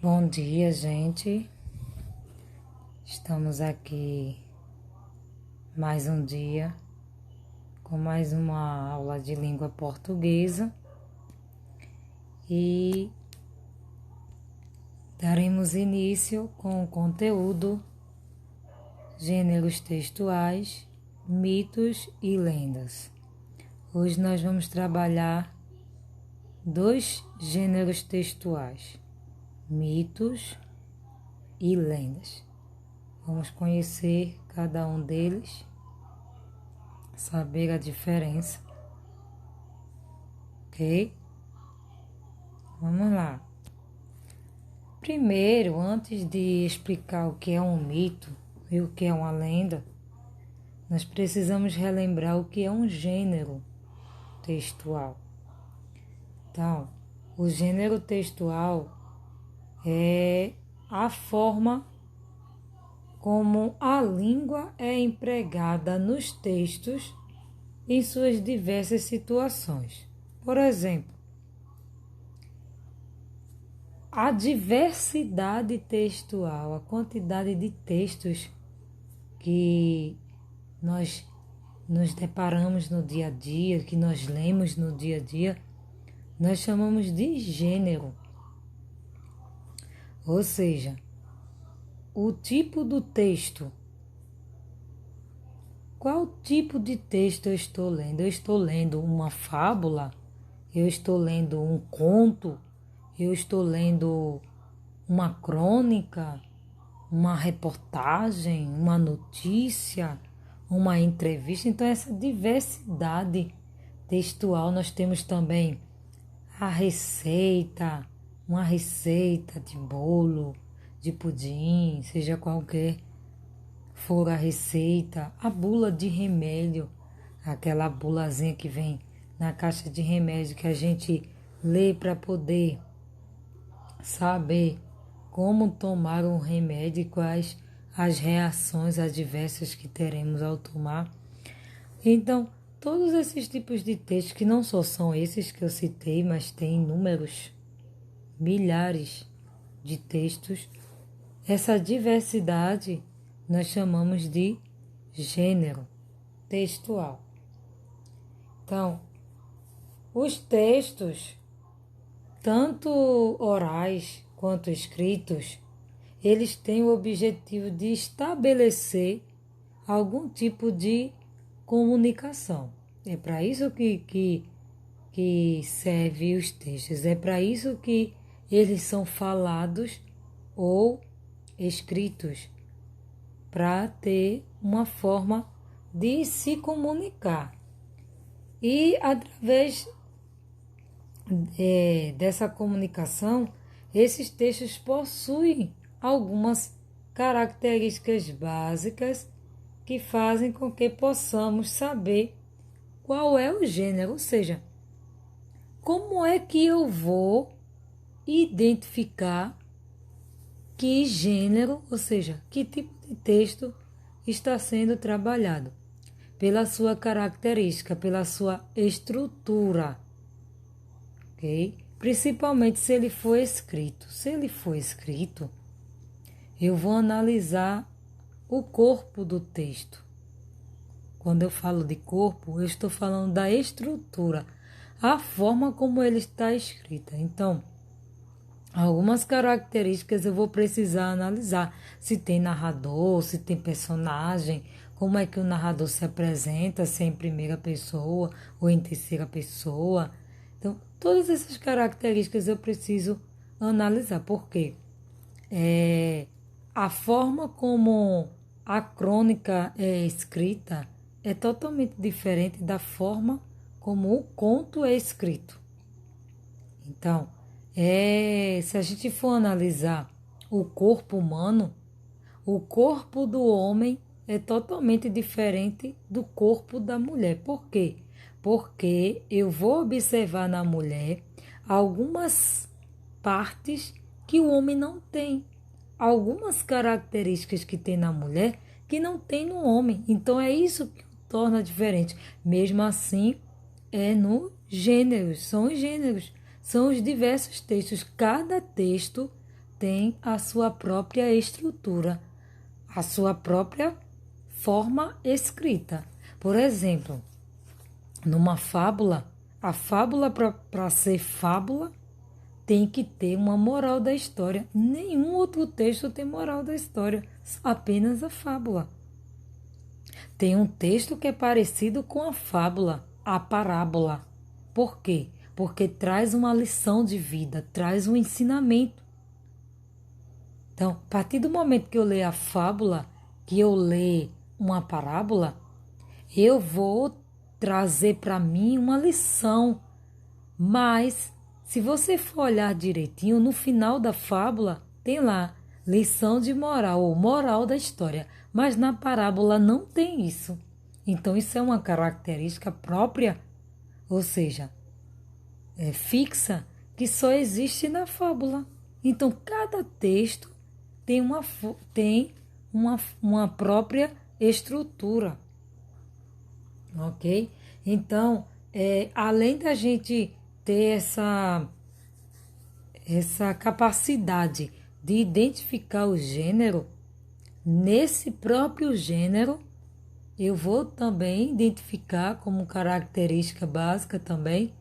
Bom dia, gente. Estamos aqui mais um dia com mais uma aula de língua portuguesa e daremos início com o conteúdo gêneros textuais, mitos e lendas. Hoje nós vamos trabalhar dois gêneros textuais, mitos e lendas. Vamos conhecer cada um deles, saber a diferença, ok? Vamos lá. Primeiro, antes de explicar o que é um mito e o que é uma lenda, nós precisamos relembrar o que é um gênero textual. Então, o gênero textual é a forma como a língua é empregada nos textos em suas diversas situações. Por exemplo, a diversidade textual, a quantidade de textos que nós nos deparamos no dia a dia, que nós lemos no dia a dia, nós chamamos de gênero. Ou seja, o tipo do texto. Qual tipo de texto eu estou lendo? Eu estou lendo uma fábula? Eu estou lendo um conto? Eu estou lendo uma crônica? Uma reportagem? Uma notícia? Uma entrevista? Então, essa diversidade textual, nós temos também a receita, uma receita de bolo, de pudim, seja qualquer for a receita, a bula de remédio, aquela bulazinha que vem na caixa de remédio que a gente lê para poder saber como tomar um remédio e quais as reações adversas que teremos ao tomar. Então, todos esses tipos de textos, que não só são esses que eu citei, mas tem inúmeros, milhares de textos, essa diversidade nós chamamos de gênero textual. Então, os textos, tanto orais quanto escritos, eles têm o objetivo de estabelecer algum tipo de comunicação. É para isso que serve os textos, é para isso que eles são falados ou escritos, para ter uma forma de se comunicar. E através dessa comunicação, esses textos possuem algumas características básicas que fazem com que possamos saber qual é o gênero, ou seja, como é que eu vou identificar que gênero, ou seja, que tipo de texto está sendo trabalhado, pela sua característica, pela sua estrutura, ok? Principalmente se ele for escrito. Se ele for escrito, eu vou analisar o corpo do texto. Quando eu falo de corpo, eu estou falando da estrutura, a forma como ele está escrita. Então, algumas características eu vou precisar analisar. Se tem narrador, se tem personagem, como é que o narrador se apresenta, se é em primeira pessoa ou em terceira pessoa. Então, todas essas características eu preciso analisar. Por quê? A forma como a crônica é escrita é totalmente diferente da forma como o conto é escrito. Então, se a gente for analisar o corpo humano, o corpo do homem é totalmente diferente do corpo da mulher. Por quê? Porque eu vou observar na mulher algumas partes que o homem não tem. Algumas características que tem na mulher que não tem no homem. Então é isso que o torna diferente. Mesmo assim, é no gêneros, são os gêneros, são os diversos textos. Cada texto tem a sua própria estrutura, a sua própria forma escrita. Por exemplo, numa fábula, a fábula para ser fábula tem que ter uma moral da história. Nenhum outro texto tem moral da história, apenas a fábula. Tem um texto que é parecido com a fábula, a parábola. Por quê? Porque traz uma lição de vida, traz um ensinamento. Então, a partir do momento que eu ler a fábula, que eu ler uma parábola, eu vou trazer para mim uma lição. Mas, se você for olhar direitinho, no final da fábula, tem lá lição de moral ou moral da história. Mas na parábola não tem isso. Então, isso é uma característica própria, ou seja, fixa, que só existe na fábula. Então, cada texto tem uma própria estrutura. Ok? Então, além da gente ter essa capacidade de identificar o gênero, nesse próprio gênero, eu vou também identificar como característica básica também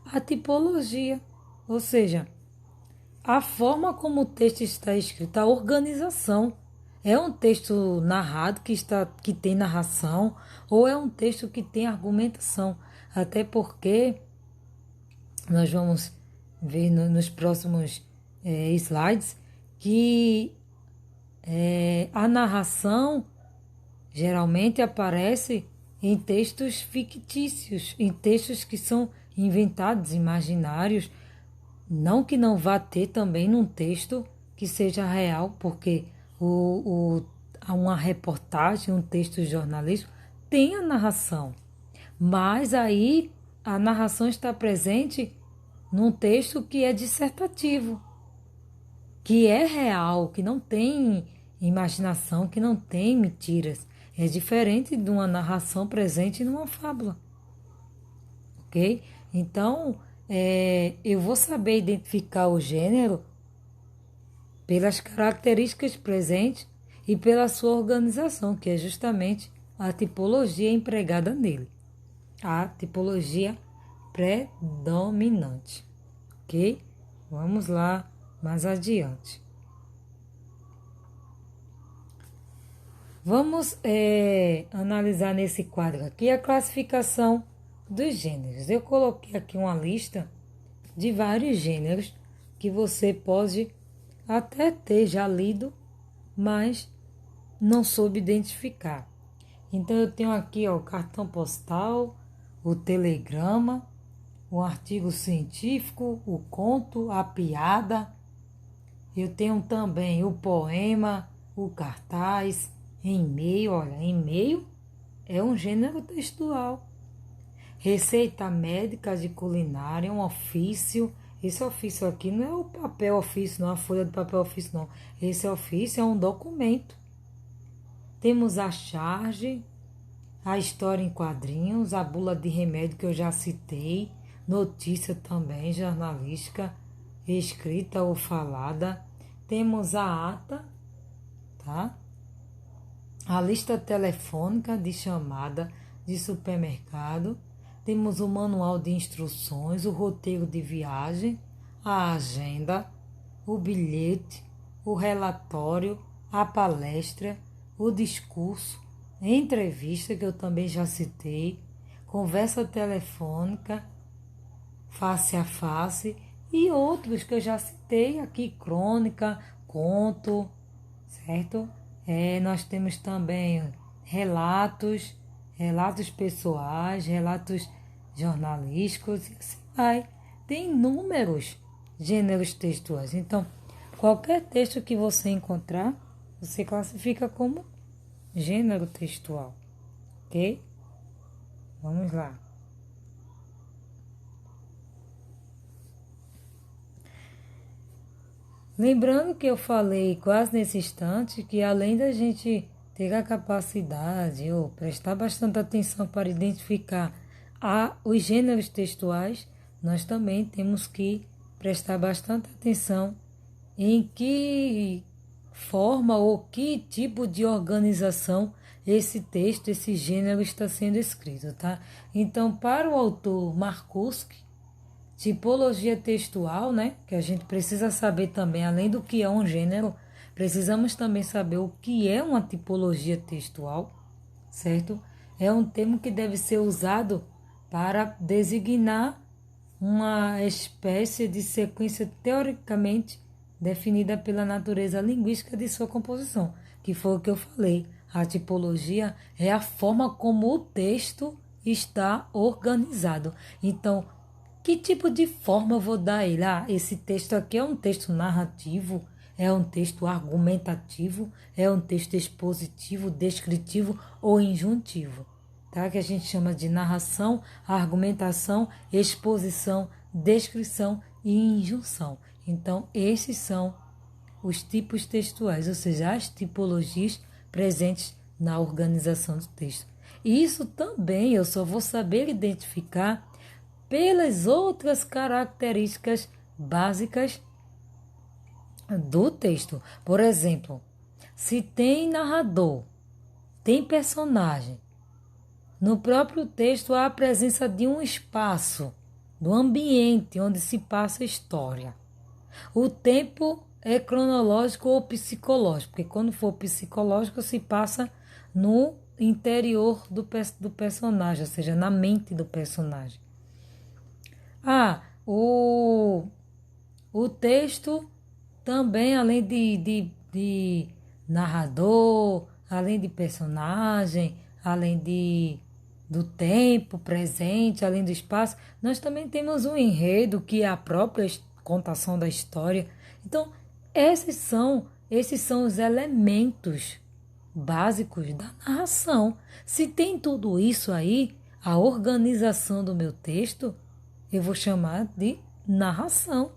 a tipologia, ou seja, a forma como o texto está escrito, a organização. É um texto narrado que tem narração ou é um texto que tem argumentação? Até porque nós vamos ver nos próximos slides que a narração geralmente aparece em textos fictícios, em textos que são inventados, imaginários. Não que não vá ter também num texto que seja real, porque uma reportagem, um texto jornalístico, tem a narração. Mas aí a narração está presente num texto que é dissertativo, que é real, que não tem imaginação, que não tem mentiras. É diferente de uma narração presente numa fábula. Ok? Então, eu vou saber identificar o gênero pelas características presentes e pela sua organização, que é justamente a tipologia empregada nele. A tipologia predominante. Ok? Vamos lá mais adiante. Vamos analisar nesse quadro aqui a classificação dos gêneros. Eu coloquei aqui uma lista de vários gêneros que você pode até ter já lido, mas não soube identificar. Então eu tenho aqui o cartão postal, o telegrama, o artigo científico, o conto, a piada. Eu tenho também o poema, o cartaz, e-mail. Olha, e-mail é um gênero textual. Receita médica de culinária, um ofício. Esse ofício aqui não é o papel ofício, não é a folha de papel ofício, não. Esse ofício é um documento. Temos a charge, a história em quadrinhos, a bula de remédio que eu já citei, notícia também, jornalística, escrita ou falada. Temos a ata, tá? A lista telefônica de chamada de supermercado. Temos o manual de instruções, o roteiro de viagem, a agenda, o bilhete, o relatório, a palestra, o discurso, a entrevista, que eu também já citei, conversa telefônica, face a face e outros que eu já citei aqui, crônica, conto, certo? Nós temos também relatos pessoais, relatos jornalísticos, e assim vai. Tem inúmeros gêneros textuais. Então, qualquer texto que você encontrar, você classifica como gênero textual. Ok? Vamos lá. Lembrando que eu falei quase nesse instante que além da gente ter a capacidade ou prestar bastante atenção para identificar os gêneros textuais, nós também temos que prestar bastante atenção em que forma ou que tipo de organização esse texto, esse gênero está sendo escrito, tá? Então, para o autor Markowski, tipologia textual, né? Que a gente precisa saber também, além do que é um gênero, precisamos também saber o que é uma tipologia textual, certo? É um termo que deve ser usado para designar uma espécie de sequência teoricamente definida pela natureza linguística de sua composição, que foi o que eu falei. A tipologia é a forma como o texto está organizado. Então, que tipo de forma eu vou dar a ele? Ah, esse texto aqui é um texto narrativo, é um texto argumentativo, é um texto expositivo, descritivo ou injuntivo, tá? Que a gente chama de narração, argumentação, exposição, descrição e injunção. Então, esses são os tipos textuais, ou seja, as tipologias presentes na organização do texto. E isso também eu só vou saber identificar pelas outras características básicas do texto. Por exemplo, se tem narrador, tem personagem, no próprio texto há a presença de um espaço, do ambiente onde se passa a história. O tempo é cronológico ou psicológico, porque quando for psicológico se passa no interior do personagem, ou seja, na mente do personagem. Ah, o texto também, além de narrador, além de personagem, além do tempo presente, além do espaço, nós também temos um enredo, que é a própria contação da história. Então, esses são os elementos básicos da narração. Se tem tudo isso aí, a organização do meu texto, eu vou chamar de narração.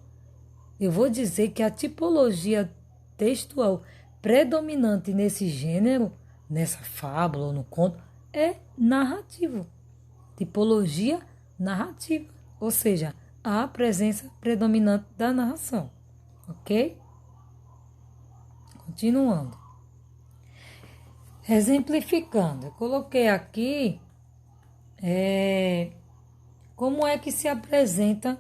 Eu vou dizer que a tipologia textual predominante nesse gênero, nessa fábula ou no conto, é narrativo. Tipologia narrativa, ou seja, a presença predominante da narração. Ok? Continuando. Exemplificando, eu coloquei aqui como é que se apresenta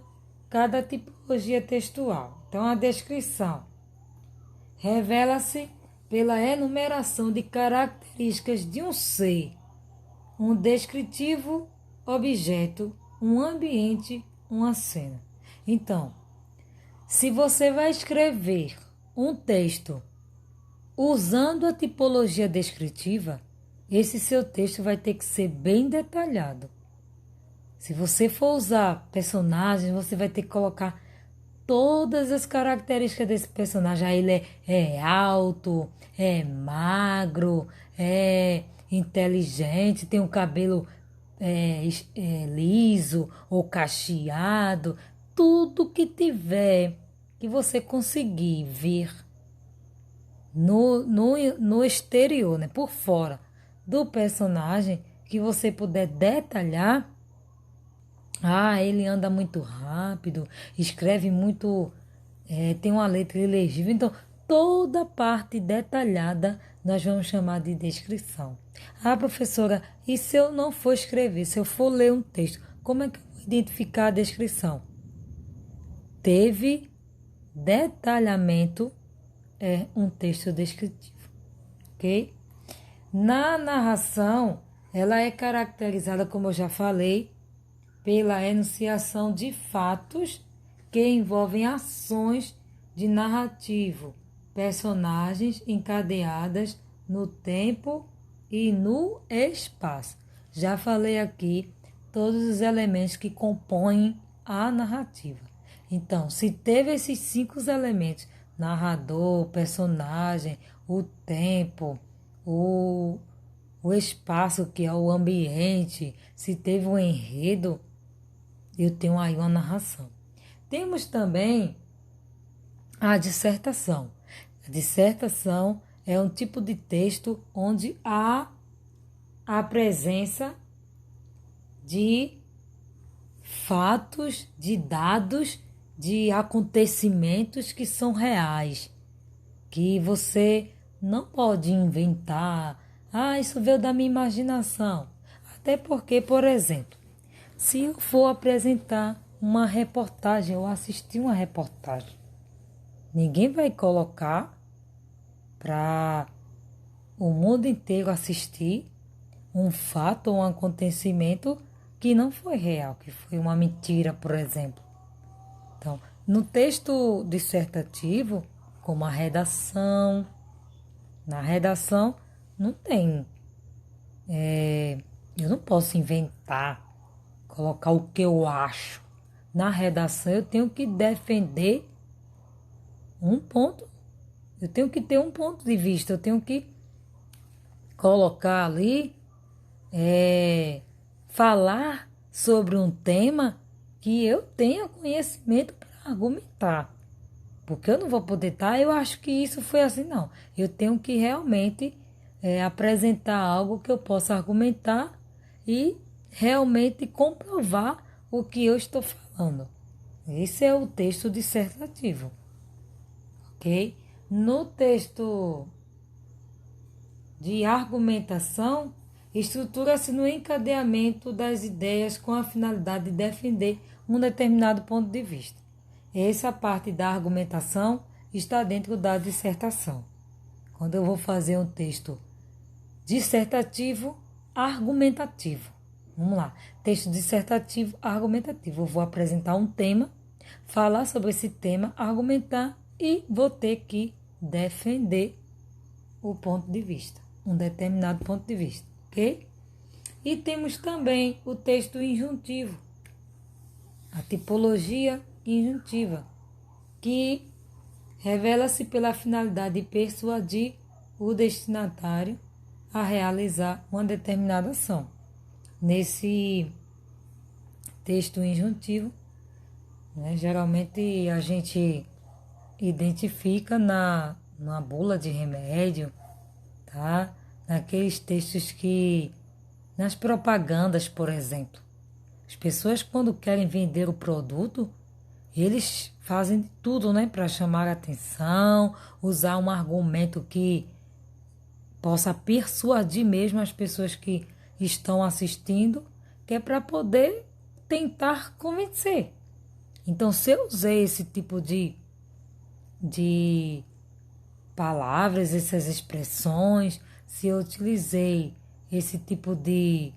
cada tipologia textual. Então, a descrição revela-se pela enumeração de características de um ser, um descritivo objeto, um ambiente, uma cena. Então, se você vai escrever um texto usando a tipologia descritiva, esse seu texto vai ter que ser bem detalhado. Se você for usar personagens, você vai ter que colocar todas as características desse personagem. Aí ele é alto, é magro, é inteligente, tem um cabelo liso ou cacheado. Tudo que tiver, que você conseguir ver no exterior, né, por fora do personagem, que você puder detalhar. Ah, ele anda muito rápido, escreve muito, tem uma letra ilegível. Então, toda parte detalhada nós vamos chamar de descrição. Ah, professora, e se eu não for escrever, se eu for ler um texto, como é que eu vou identificar a descrição? Teve detalhamento, é um texto descritivo, ok? Na narração, ela é caracterizada, como eu já falei, pela enunciação de fatos que envolvem ações de narrativo, personagens encadeadas no tempo e no espaço. Já falei aqui todos os elementos que compõem a narrativa. Então, se teve esses 5 elementos, narrador, personagem, o tempo, o espaço, que é o ambiente, se teve um enredo, eu tenho aí uma narração. Temos também a dissertação. A dissertação é um tipo de texto onde há a presença de fatos, de dados de acontecimentos que são reais, que você não pode inventar. Ah, isso veio da minha imaginação. Até porque, por exemplo, se eu for apresentar uma reportagem ou assistir uma reportagem, ninguém vai colocar para o mundo inteiro assistir um fato ou um acontecimento que não foi real, que foi uma mentira, por exemplo. Então, no texto dissertativo, como a redação, na redação não tem. Eu não posso inventar, colocar o que eu acho. Na redação eu tenho que defender um ponto. Eu tenho que ter um ponto de vista. Eu tenho que colocar ali, falar sobre um tema que eu tenha conhecimento para argumentar. Porque eu não vou poder estar, eu acho que isso foi assim, não. Eu tenho que realmente apresentar algo que eu possa argumentar e realmente comprovar o que eu estou falando. Esse é o texto dissertativo, ok? No texto de argumentação, estrutura-se no encadeamento das ideias com a finalidade de defender um determinado ponto de vista. Essa parte da argumentação está dentro da dissertação. Quando eu vou fazer um texto dissertativo, argumentativo. Vamos lá. Texto dissertativo, argumentativo. Eu vou apresentar um tema, falar sobre esse tema, argumentar e vou ter que defender o ponto de vista, um determinado ponto de vista, ok? E temos também o texto injuntivo, a tipologia injuntiva, que revela-se pela finalidade de persuadir o destinatário a realizar uma determinada ação. Nesse texto injuntivo, geralmente a gente identifica na bula de remédio, tá? Naqueles textos que, nas propagandas, por exemplo, as pessoas quando querem vender o produto, eles fazem de tudo, para chamar a atenção, usar um argumento que possa persuadir mesmo as pessoas que estão assistindo, que é para poder tentar convencer. Então, se eu usei esse tipo de palavras, essas expressões, se eu utilizei esse tipo de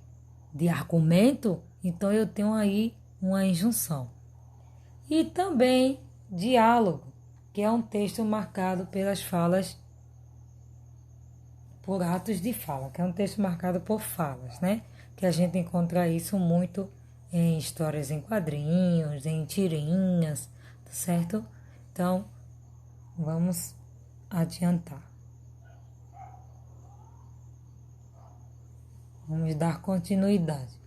argumento, então eu tenho aí uma injunção. E também diálogo, que é um texto marcado pelas falas, por atos de fala, que é um texto marcado por falas, que a gente encontra isso muito em histórias em quadrinhos, em tirinhas, tá certo? Então, vamos adiantar. Vamos dar continuidade.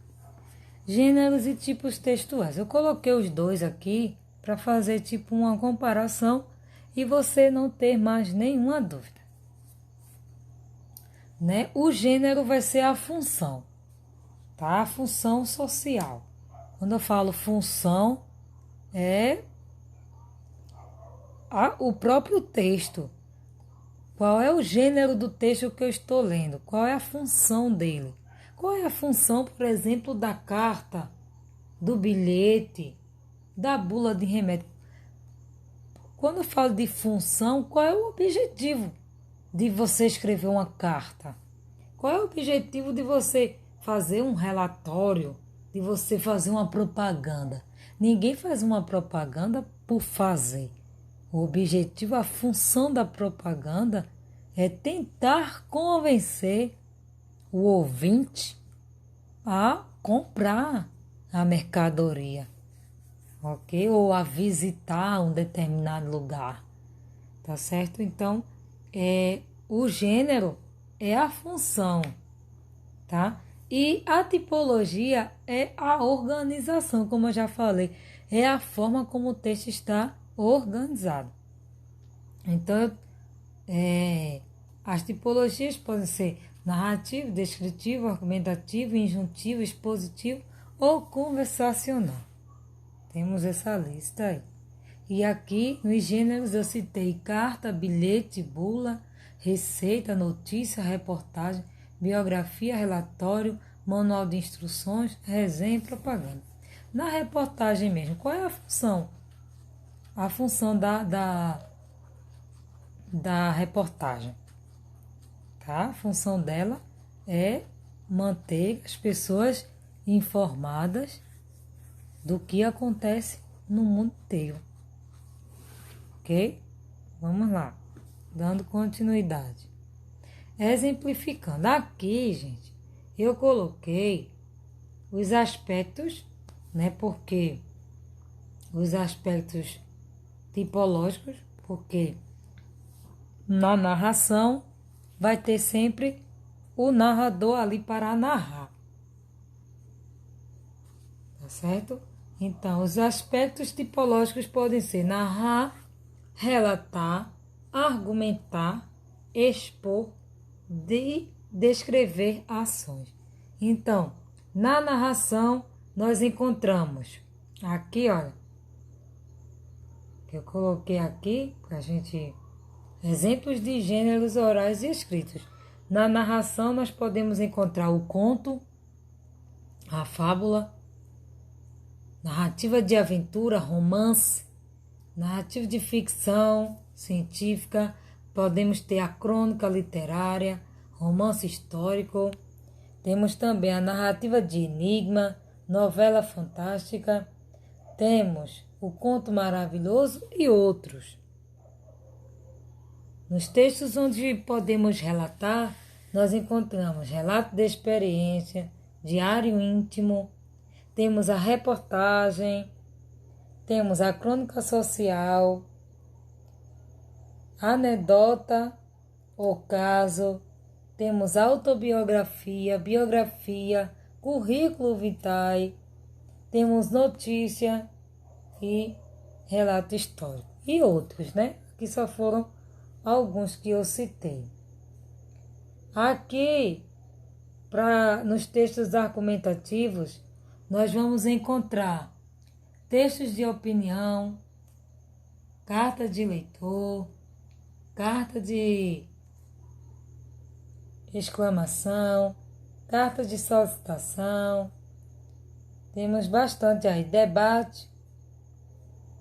Gêneros e tipos textuais. Eu coloquei os dois aqui para fazer tipo uma comparação e você não ter mais nenhuma dúvida. O gênero vai ser a função, tá? A função social. Quando eu falo função, é o próprio texto. Qual é o gênero do texto que eu estou lendo? Qual é a função dele? Qual é a função, por exemplo, da carta, do bilhete, da bula de remédio? Quando eu falo de função, qual é o objetivo de você escrever uma carta? Qual é o objetivo de você fazer um relatório, de você fazer uma propaganda? Ninguém faz uma propaganda por fazer. O objetivo, a função da propaganda é tentar convencer o ouvinte a comprar a mercadoria, ok? Ou a visitar um determinado lugar, tá certo? Então, o gênero é a função, tá? E a tipologia é a organização, como eu já falei, é a forma como o texto está organizado. Então, as tipologias podem ser narrativo, descritivo, argumentativo, injuntivo, expositivo ou conversacional. Temos essa lista aí. E aqui, nos gêneros, eu citei carta, bilhete, bula, receita, notícia, reportagem, biografia, relatório, manual de instruções, resenha e propaganda. Na reportagem mesmo, qual é a função? A função da reportagem, tá? A função dela é manter as pessoas informadas do que acontece no mundo inteiro. Ok? Vamos lá, dando continuidade. Exemplificando. Aqui, gente, eu coloquei os aspectos, né? Porque os aspectos tipológicos, porque na narração vai ter sempre o narrador ali para narrar. Tá certo? Então, os aspectos tipológicos podem ser narrar, relatar, argumentar, expor, descrever ações. Então, na narração, nós encontramos aqui, olha, que eu coloquei aqui para a gente, exemplos de gêneros orais e escritos. Na narração, nós podemos encontrar o conto, a fábula, narrativa de aventura, romance, narrativa de ficção científica, podemos ter a crônica literária, romance histórico, temos também a narrativa de enigma, novela fantástica, temos o conto maravilhoso e outros. Nos textos onde podemos relatar, nós encontramos relato de experiência, diário íntimo, temos a reportagem, temos a crônica social, anedota ou caso, temos autobiografia, biografia, currículo vitae, temos notícia e relato histórico. E outros, né? Aqui só foram alguns que eu citei. Aqui, nos textos argumentativos, nós vamos encontrar textos de opinião, carta de leitor, carta de exclamação, carta de solicitação. Temos bastante aí, debate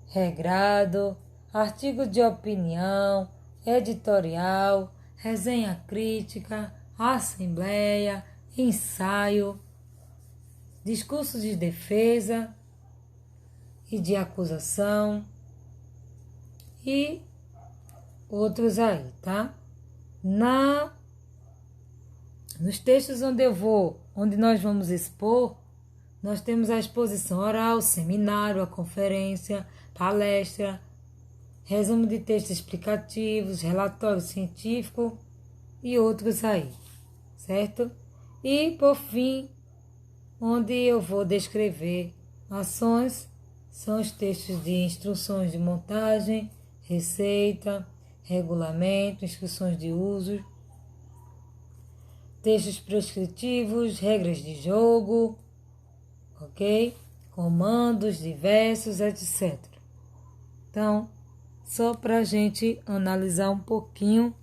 regrado, artigo de opinião, editorial, resenha crítica, assembleia, ensaio, discurso de defesa e de acusação e outros aí, tá? Nos textos onde nós vamos expor, nós temos a exposição oral, seminário, a conferência, palestra, resumo de textos explicativos, relatório científico e outros aí, certo? E, por fim, onde eu vou descrever ações, são os textos de instruções de montagem, receita, regulamento, instruções de uso, textos prescritivos, regras de jogo, ok? Comandos diversos, etc. Então, só para a gente analisar um pouquinho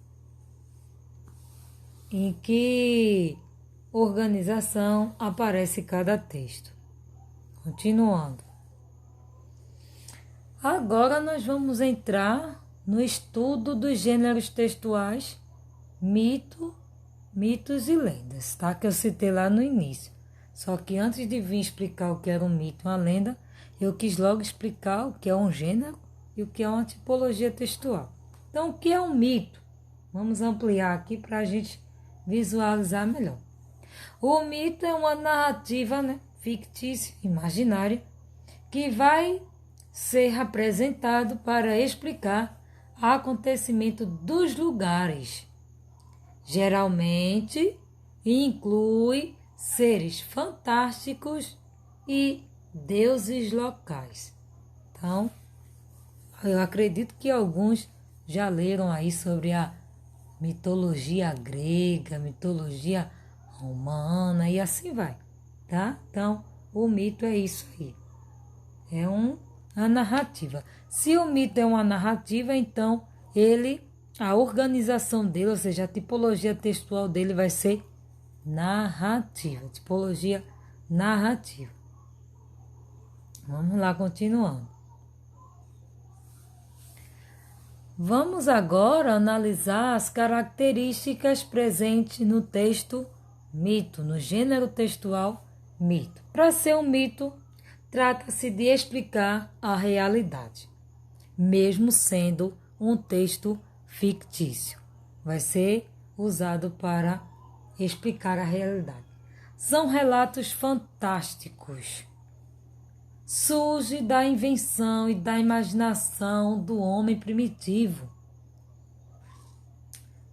em que organização aparece cada texto. Continuando. Agora nós vamos entrar no estudo dos gêneros textuais, mitos e lendas, tá? Que eu citei lá no início. Só que antes de vir explicar o que era um mito e uma lenda, eu quis logo explicar o que é um gênero e o que é uma tipologia textual. Então, o que é um mito? Vamos ampliar aqui para a gente visualizar melhor. O mito é uma narrativa, né, fictícia, imaginária, que vai ser apresentado para explicar o acontecimento dos lugares. Geralmente inclui seres fantásticos e deuses locais. Então, eu acredito que alguns já leram aí sobre a mitologia grega, mitologia romana e assim vai, tá? Então, o mito é isso aí. É uma narrativa. Se o mito é uma narrativa, então a organização dele, ou seja, a tipologia textual dele vai ser narrativa, tipologia narrativa. Vamos lá, continuando. Vamos agora analisar as características presentes no texto mito, no gênero textual mito. Para ser um mito, trata-se de explicar a realidade, mesmo sendo um texto fictício. Vai ser usado para explicar a realidade. São relatos fantásticos. Surge da invenção e da imaginação do homem primitivo.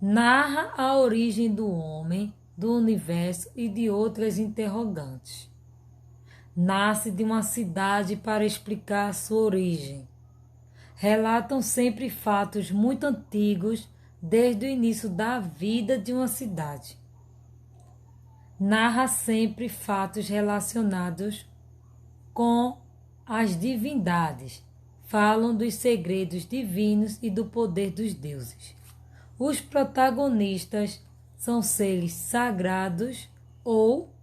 Narra a origem do homem, do universo e de outras interrogantes. Nasce de uma cidade para explicar a sua origem. Relatam sempre fatos muito antigos, desde o início da vida de uma cidade. Narra sempre fatos relacionados com as divindades. Falam dos segredos divinos e do poder dos deuses. Os protagonistas são seres sagrados ou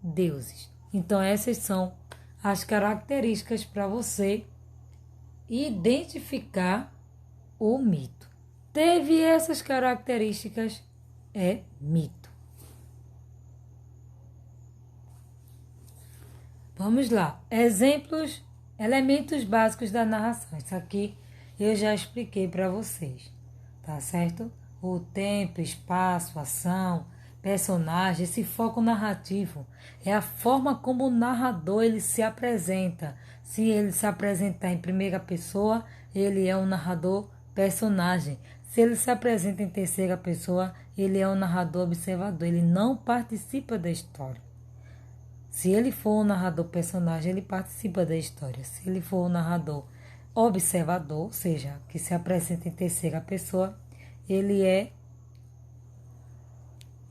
deuses. Então, essas são as características para você identificar o mito. Teve essas características, é mito. Vamos lá. Exemplos, elementos básicos da narração. Isso aqui eu já expliquei para vocês, tá certo? O tempo, espaço, ação, personagem, esse foco narrativo é a forma como o narrador ele se apresenta. Se ele se apresentar em primeira pessoa, ele é um narrador personagem. Se ele se apresenta em terceira pessoa, ele é um narrador observador. Ele não participa da história. Se ele for um narrador personagem, ele participa da história. Se ele for um narrador observador, ou seja, que se apresenta em terceira pessoa, ele é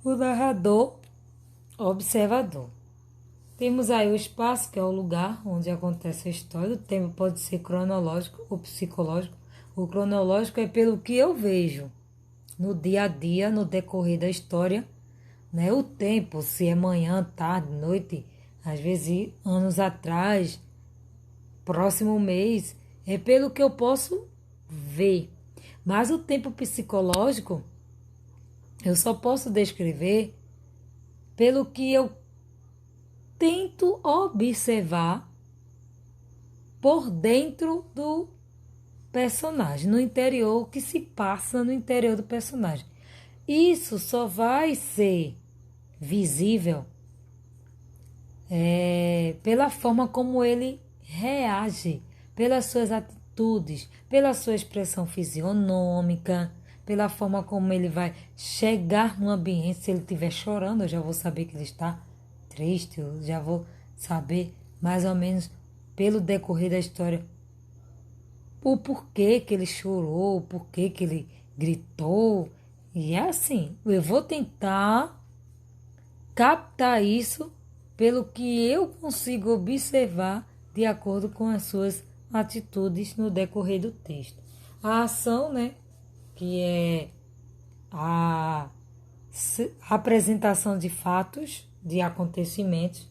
o narrador observador. Temos aí o espaço, que é o lugar onde acontece a história. O tempo pode ser cronológico ou psicológico. O cronológico é pelo que eu vejo no dia a dia, no decorrer da história, né? O tempo, se é manhã, tarde, noite, às vezes anos atrás, próximo mês, é pelo que eu posso ver. Mas o tempo psicológico, eu só posso descrever pelo que eu tento observar por dentro do personagem, no interior, o que se passa no interior do personagem. Isso só vai ser visível pela forma como ele reage, pelas suas atitudes, pela sua expressão fisionômica, pela forma como ele vai chegar no ambiente. Se ele estiver chorando, eu já vou saber que ele está triste, eu já vou saber mais ou menos pelo decorrer da história o porquê que ele chorou, o porquê que ele gritou. E é assim, eu vou tentar captar isso pelo que eu consigo observar de acordo com as suas atitudes no decorrer do texto. A ação, né, que é a apresentação de fatos, de acontecimentos.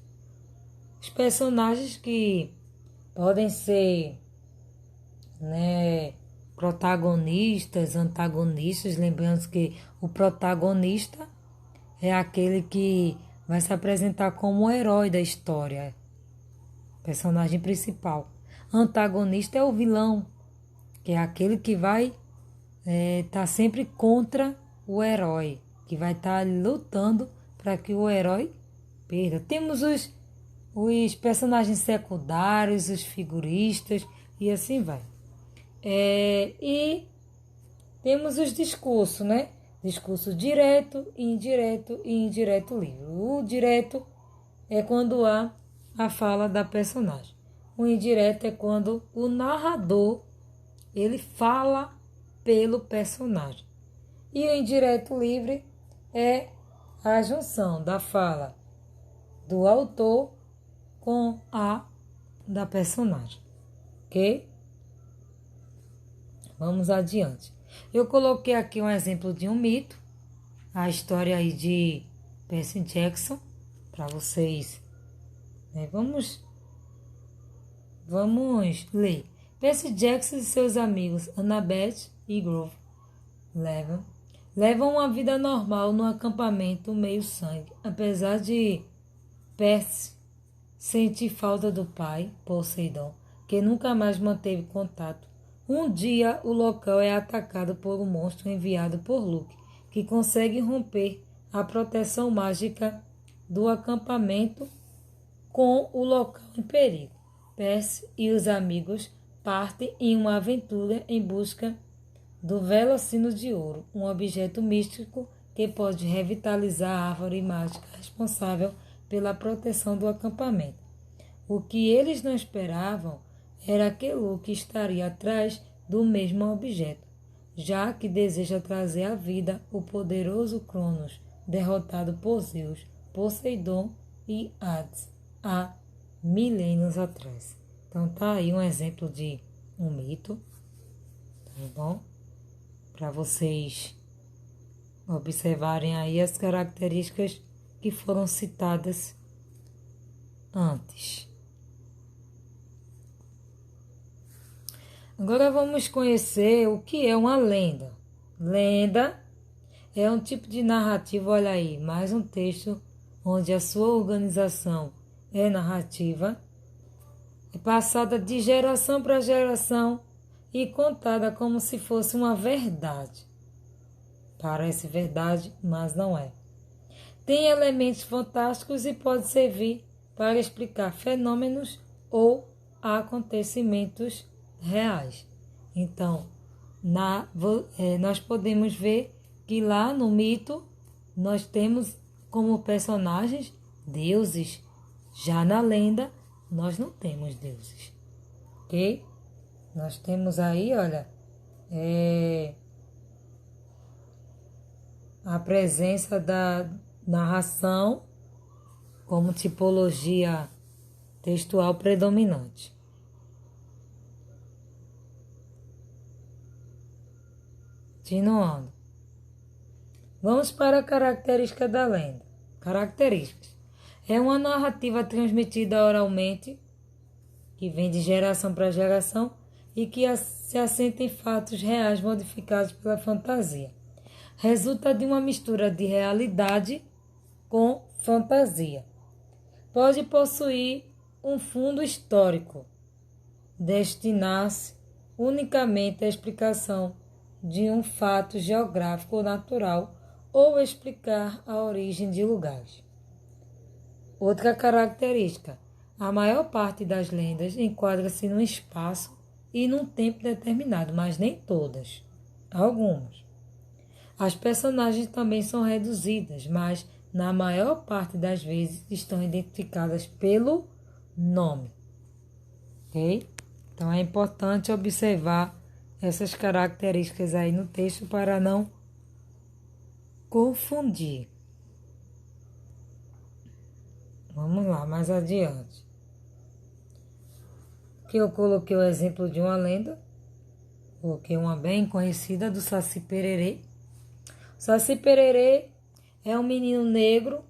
Os personagens que podem ser, né, protagonistas, antagonistas, lembrando que o protagonista é aquele que vai se apresentar como o herói da história, personagem principal. Antagonista é o vilão, que é aquele que vai estar sempre contra o herói, que vai estar lutando para que o herói perda. Temos os personagens secundários, os figuristas e assim vai. E temos os discursos, né? Discurso direto, indireto e indireto livre. O direto é quando há a fala da personagem. O indireto é quando o narrador ele fala pelo personagem. E o indireto livre é a junção da fala do autor com a da personagem. Ok? vamos adiante. Eu coloquei aqui um exemplo de um mito, a história aí de Percy Jackson, para vocês. Vamos ler. Percy Jackson e seus amigos Annabeth e Grove levam uma vida normal no acampamento meio-sangue, apesar de Percy sentir falta do pai, Poseidon, que nunca mais manteve contato. Um dia, o local é atacado por um monstro enviado por Luke, que consegue romper a proteção mágica do acampamento com o local em perigo. Percy e os amigos partem em uma aventura em busca do Velocino de Ouro, um objeto místico que pode revitalizar a árvore mágica responsável pela proteção do acampamento. O que eles não esperavam era que Luke estaria atrás do mesmo objeto, já que deseja trazer à vida o poderoso Cronos, derrotado por Zeus, Poseidon e Hades há milênios atrás. Então tá aí um exemplo de um mito, tá bom? Para vocês observarem aí as características que foram citadas antes. Agora vamos conhecer o que é uma lenda. Lenda é um tipo de narrativa, olha aí, mais um texto onde a sua organização é narrativa, é passada de geração para geração e contada como se fosse uma verdade. Parece verdade, mas não é. Tem elementos fantásticos e pode servir para explicar fenômenos ou acontecimentos reais. Então, nós podemos ver que lá no mito nós temos como personagens deuses. Já na lenda, nós não temos deuses. Ok? Nós temos aí, olha, a presença da narração como tipologia textual predominante. Continuando. Vamos para a característica da lenda. Características. É uma narrativa transmitida oralmente, que vem de geração para geração e que se assenta em fatos reais modificados pela fantasia. Resulta de uma mistura de realidade com fantasia. Pode possuir um fundo histórico, destinar-se unicamente à explicação de um fato geográfico ou natural ou explicar a origem de lugares. Outra característica: a maior parte das lendas enquadra-se num espaço e num tempo determinado, mas nem todas. Algumas. As personagens também são reduzidas, mas na maior parte das vezes estão identificadas pelo nome. Ok? Então é importante observar essas características aí no texto para não confundir. Vamos lá, mais adiante. Aqui eu coloquei o exemplo de uma lenda. Coloquei uma bem conhecida do Saci Pererê. Saci Pererê é um menino negro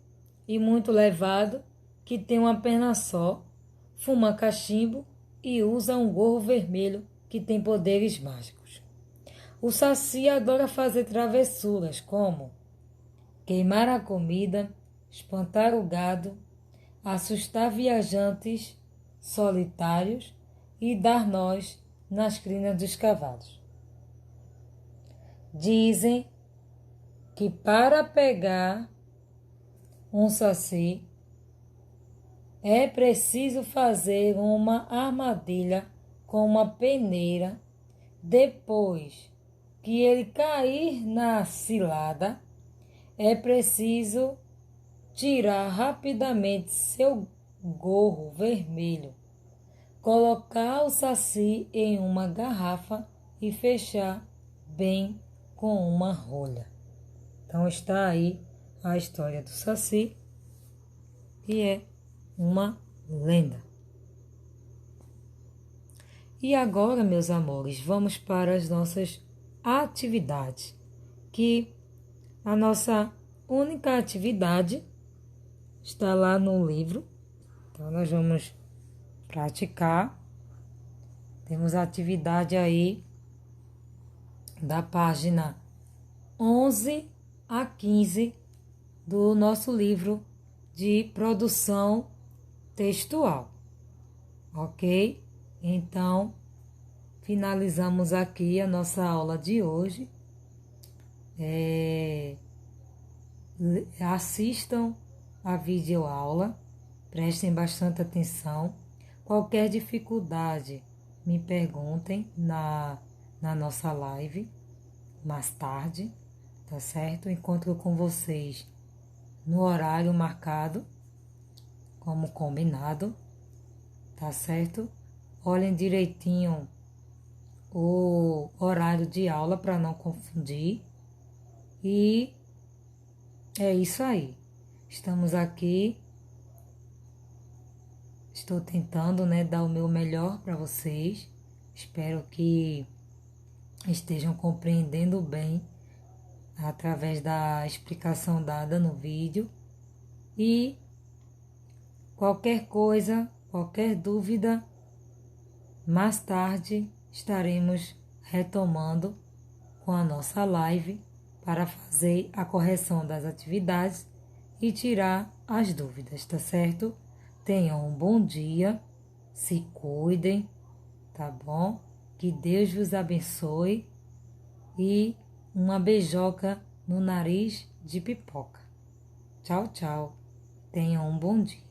e muito levado que tem uma perna só, fuma cachimbo e usa um gorro vermelho que tem poderes mágicos. O Saci adora fazer travessuras como queimar a comida, espantar o gado, assustar viajantes solitários e dar nós nas crinas dos cavalos. Dizem que para pegar um saci é preciso fazer uma armadilha com uma peneira. Depois que ele cair na cilada, é preciso tirar rapidamente seu gorro vermelho, colocar o saci em uma garrafa e fechar bem com uma rolha. Então está aí a história do saci, que é uma lenda. E agora, meus amores, vamos para as nossas atividades, que a nossa única atividade está lá no livro. Então, nós vamos praticar. Temos a atividade aí da página 11 a 15 do nosso livro de produção textual, ok? Então, finalizamos aqui a nossa aula de hoje. Assistam a videoaula, prestem bastante atenção. Qualquer dificuldade, me perguntem na nossa live mais tarde, tá certo? Encontro com vocês no horário marcado, como combinado, tá certo? Olhem direitinho o horário de aula para não confundir. E é isso aí. Estamos aqui. Estou tentando, dar o meu melhor para vocês. Espero que estejam compreendendo bem através da explicação dada no vídeo. E qualquer coisa, qualquer dúvida, mais tarde estaremos retomando com a nossa live para fazer a correção das atividades e tirar as dúvidas, tá certo? Tenham um bom dia, se cuidem, tá bom? Que Deus vos abençoe e uma beijoca no nariz de pipoca. Tchau, tchau. Tenham um bom dia.